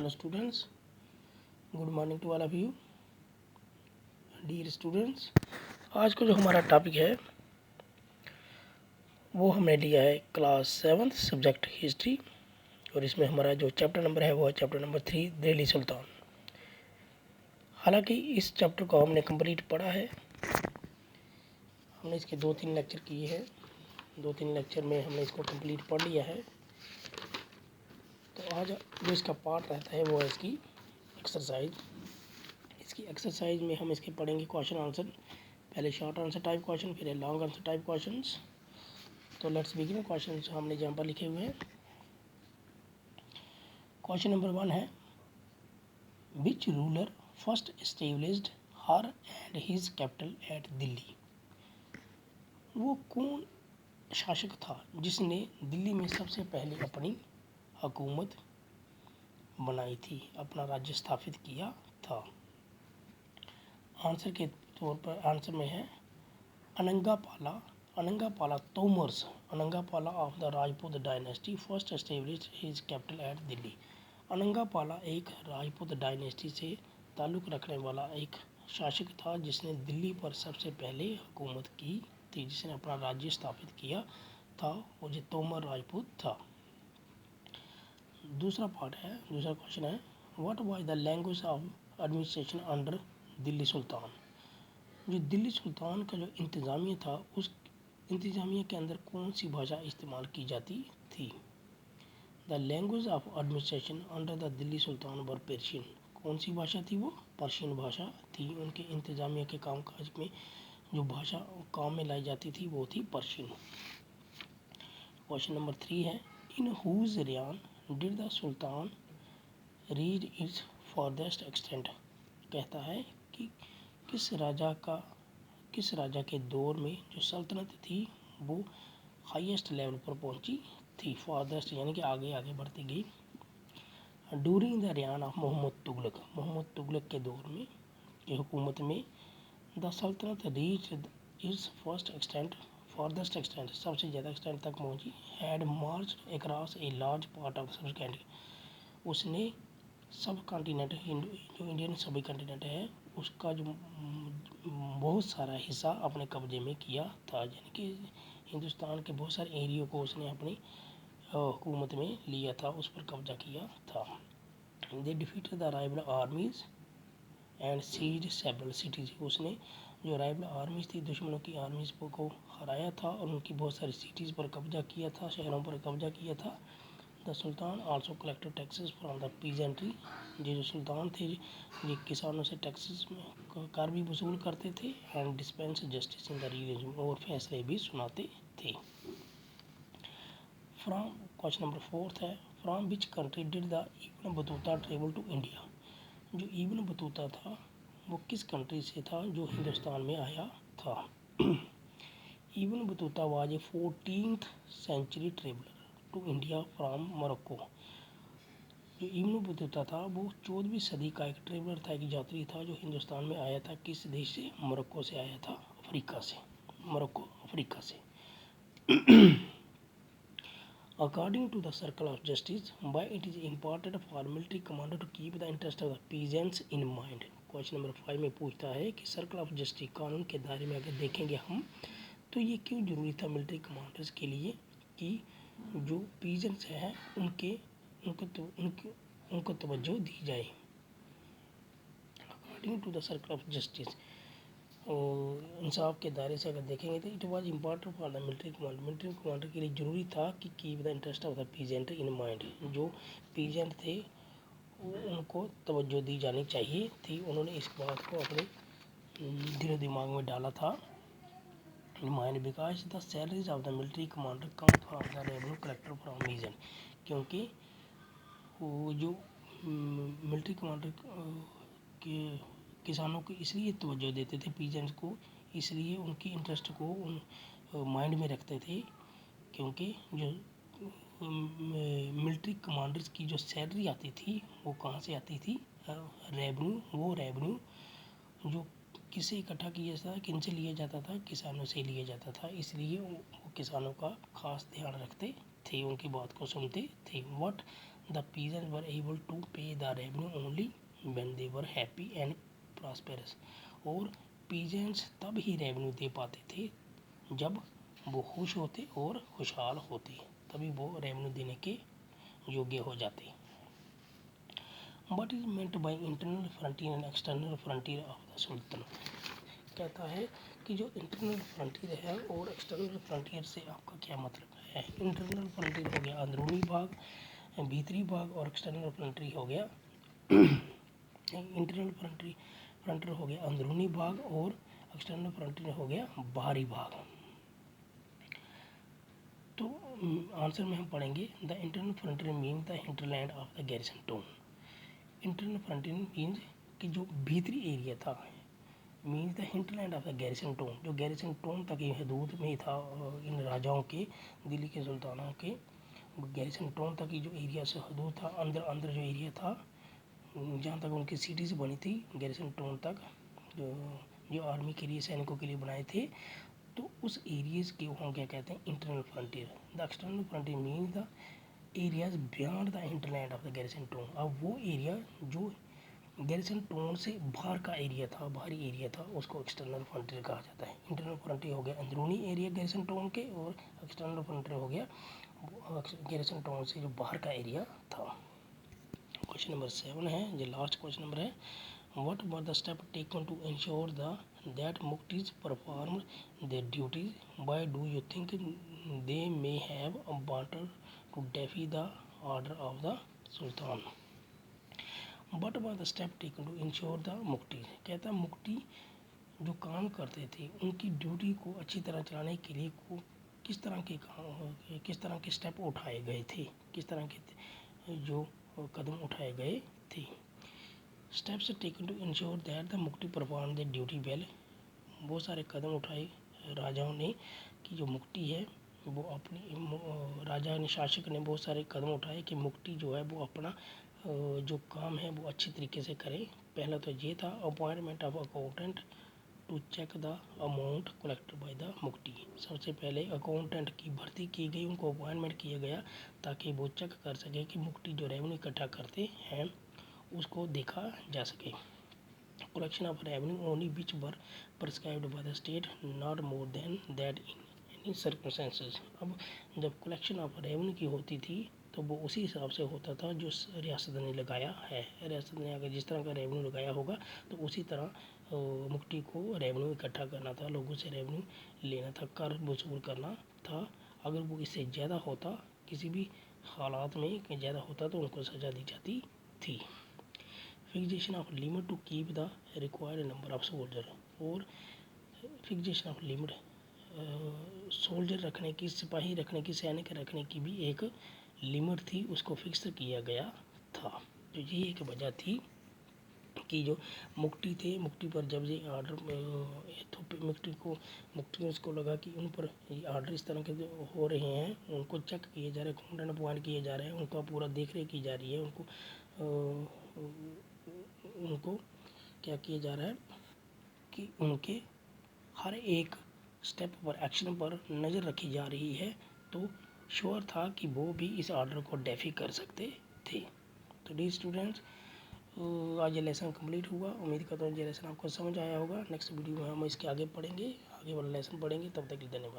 Hello students, good morning to all of you dear students. आज का जो हमारा टॉपिक है वो हमने लिया है क्लास 7 सब्जेक्ट हिस्ट्री, और इसमें हमारा जो चैप्टर नंबर है वो है चैप्टर नंबर 3 दिल्ली सुल्तान। हालांकि इस चैप्टर को हमने कंप्लीट पढ़ा है, हमने इसके 2-3 लेक्चर किए हैं, 2-3 लेक्चर में हमने इसको कंप्लीट पढ़ लिया है। तो आज जो इसका पार्ट रहता है वो है इसकी एक्सरसाइज। इसकी एक्सरसाइज में हम इसके पढ़ेंगे क्वेश्चन आंसर, पहले शॉर्ट आंसर टाइप क्वेश्चन, फिर लॉन्ग आंसर टाइप क्वेश्चंस। तो लेट्स बिगिन। क्वेश्चन हमने यहाँ पर लिखे हुए हैं। क्वेश्चन नंबर 1 है, which ruler first established her and his capital at Delhi. वो कौन शासक था जिसने दिल्ली में सबसे पहले अपनी हुकूमत बनाई थी, अपना राज्य स्थापित किया था। आंसर के तौर पर आंसर में है Anangapala Tomars, Anangapala of the Rajput dynasty first established his capital at Delhi. Anangapala एक राजपूत डायनेस्टी से ताल्लुक़ रखने वाला एक शासक था जिसने दिल्ली पर सबसे पहले हुकूमत की थी, जिसने अपना राज्य स्थापित किया था, वो जो तोमर राजपूत था। दूसरा क्वेश्चन है, what was the language of administration under Delhi sultan. जो दिल्ली सुल्तान का जो इंतज़ामिया था, उस इंतज़ामिया के अंदर कौन सी भाषा इस्तेमाल की जाती थी। The language of administration under the Delhi Sultan were Persian. कौन सी भाषा थी वो? पर्शियन भाषा थी। उनके इंतज़ामिया के कामकाज में जो भाषा काम में लाई जाती थी वो थी पर्शियन। क्वेश्चन नंबर 3 है, in whose reign did the sultan reach its farthest extent. कहता है कि किस राजा के दौर में जो सल्तनत थी वो हाईएस्ट लेवल पर पहुंची थी। फॉरदेस्ट यानी कि आगे आगे बढ़ती गई। During the reign of Muhammad Tughlaq के दौर में की हुकूमत में द सल्तनत रीच इट्स फॉरदेस्ट एक्सटेंट, सबसे ज़्यादा एक्सटेंट तक पहुंची। Had March across a large part of सब कॉन्टिनेंट। उसने सब कॉन्टिनेंट जो इंडियन सभी कॉन्टिनेंट है उसका जो बहुत सारा हिस्सा अपने कब्जे में किया था, यानी कि हिंदुस्तान के बहुत सारे एरिया को उसने अपनी हुकूमत में लिया था, उस पर कब्जा किया था। They defeated the rival armies and seized several cities. उसने जो राइवल आर्मीज थी, दुश्मनों की आर्मीज को हराया था और उनकी बहुत सारी सिटीज़ पर कब्जा किया था, शहरों पर कब्जा किया था। The sultan also collected taxes from the peasantry. जो सुल्तान थे ये किसानों से टैक्सेस में कर भी वसूल करते थे। And dispense justice in the religion, और फैसले भी सुनाते थे। फ्रॉम क्वेश्चन नंबर 4 है, from which country did the Ibn Battuta travel to India. जो इब्न बतूता था वो किस कंट्री से था जो हिंदुस्तान में आया था। Ibn Battuta was a 14th century traveller to India from Morocco. जो इब्न बतूता था वो 14वीं सदी का एक ट्रेवलर था, एक यात्री था जो हिंदुस्तान में आया था। किस देश से? मोरक्को से आया था, अफ्रीका से। According to the circle of justice, why it is important for military commander to keep the interest of the peasants in mind। Question number 5 में पूछता है कि सर्कल ऑफ जस्टिस कानून के दायरे में अगर देखेंगे हम तो ये क्यों जरूरी था मिलिट्री कमांडर्स के लिए कि जो पीजेंट्स हैं उनको तवज्जो दी जाए। According to the circle of justice, और इंसाफ के दायरे से अगर देखेंगे तो it was important for the military commander के लिए ज़रूरी था कि keep the interest of the peasant in mind. जो पीजेंट थे उनको तवज्जो दी जानी चाहिए थी। उन्होंने इस बात को अपने दिलो दिमाग में डाला था, mind, because the salaries of the military commander come from the revenue collector from region. क्योंकि वो जो मिलिट्री कमांडर के किसानों को इसलिए तवज्जो देते थे पीजेंट्स को, इसलिए उनकी इंटरेस्ट को उन माइंड में रखते थे, क्योंकि जो मिलिट्री कमांडर्स की जो सैलरी आती थी वो कहाँ से आती थी? रेवेन्यू जो किसे इकट्ठा किया जाता था, किन से लिया जाता था? किसानों से लिया जाता था। इसलिए वो किसानों का खास ध्यान रखते थे, उनकी बात को सुनते थे। What the peasants were able to pay the revenue only when they were happy and prosperous. और पीजेंट्स तब ही रेवेन्यू दे पाते थे जब वो खुश होते और खुशहाल होते, तभी वो रेवेन्यू देने के योग्य हो जाते। What is meant by internal frontier and external frontier of the सुल्तान? कहता है कि जो इंटरनल फ्रंटियर है और एक्सटर्नल फ्रंटियर से आपका क्या मतलब है। इंटरनल फ्रंटियर हो गया अंदरूनी भाग, भीतरी भाग, और एक्सटर्नल फ्रंटियर हो गया इंटरनल फ्रंटियर हो गया अंदरूनी भाग, और एक्सटर्नल फ्रंटियर हो गया बाहरी भाग। तो आंसर में हम पढ़ेंगे the internal frontier mean the hinterland of the garrison town. Internal frontier means कि जो भीतरी एरिया था, means the hinterland of the garrison town, जो गैरिसन टाउन तक ही हदूद में था इन राजाओं के, दिल्ली के सुल्तानों के गैरिसन टाउन तक की जो एरिया से हदूद था, अंदर अंदर जो एरिया था जहाँ तक उनकी सिटीज़ बनी थी गैरिसन टाउन तक, जो आर्मी के लिए, सैनिकों के लिए बनाए थे, तो उस एरियाज़ के वहाँ क्या कहते हैं internal frontier. The external frontier means the areas beyond the hinterland of the garrison town. अब वो एरिया जो गैरिसन टाउन से बाहर का एरिया था, बाहरी एरिया था, उसको एक्सटर्नल फ्रंटियर कहा जाता है। इंटरनल फ्रंटियर हो गया अंदरूनी एरिया गैरिसन टाउन के, और एक्सटर्नल फ्रंटियर हो गया गैरिसन टाउन से जो बाहर का एरिया था। क्वेश्चन नंबर 7 है, जो लास्ट क्वेश्चन नंबर है, what were the steps taken to ensure that Muktis performed their duties? Why do you think they may have wanted to defy the order of the Sultan? What were the steps taken to ensure the Muktis? कहता मुक्ति जो काम करते थे उनकी duty को अच्छी तरह चलाने के लिए किस तरह के स्टेप उठाए गए थे, किस तरह के जो कदम उठाए गए थे। Steps taken to ensure that the मुक्ति परफॉर्म द ड्यूटी वेल। बहुत सारे कदम उठाए राजाओं ने कि जो मुक्ति है वो अपनी, राजा ने, शासक ने बहुत सारे कदम उठाए कि मुक्ति जो है वो अपना जो काम है वो अच्छी तरीके से करे। पहला तो ये था appointment of accountant to check the amount collected by the मुक्ति। सबसे पहले अकाउंटेंट की भर्ती की गई, उनको अपॉइंटमेंट किया गया ताकि वो चेक कर सके कि मुक्ति जो रेवेन्यू इकट्ठा करते हैं उसको देखा जा सके। Collection of revenue only which were prescribed by the state, not more than that in any circumstances. अब जब कलेक्शन ऑफ रेवेन्यू की होती थी तो वो उसी हिसाब से होता था जो रियासत ने लगाया है। रियासत ने अगर जिस तरह का रेवेन्यू लगाया होगा तो उसी तरह मुक्ति को रेवेन्यू इकट्ठा करना था, लोगों से रेवेन्यू लेना था, कर वसूल करना था। अगर वो इससे ज़्यादा होता, किसी भी हालात में ज़्यादा होता, तो उनको सज़ा दी जाती थी। Fixation of limit to keep the required number of soldier, और फिक्सेशन ऑफ लिमिट सोल्जर रखने की, सिपाही रखने की, सैनिक रखने की भी एक लिमिट थी, उसको फिक्स किया गया था। तो ये एक वजह थी कि जो मुक्ति थे, मुक्ति पर जब ये आर्डर तो मुक्ति उसको लगा कि उन पर ये आर्डर इस तरह के जो हो रहे हैं, उनको चेक किए जा रहे हैं, अकाउंटेंट अपॉइंट किए जा रहे हैं, उनका पूरा देख रेख की जा रही है, उनको क्या किया जा रहा है कि उनके हर एक स्टेप पर, एक्शन पर नज़र रखी जा रही है। तो श्योर था कि वो भी इस ऑर्डर को डेफी कर सकते थे। तो डी स्टूडेंट्स, आज ये लेसन कंप्लीट हुआ। उम्मीद करता हूँ ये लेसन आपको समझ आया होगा। नेक्स्ट वीडियो में हम इसके आगे पढ़ेंगे, आगे वाला लेसन पढ़ेंगे। तब तक के लिए धन्यवाद।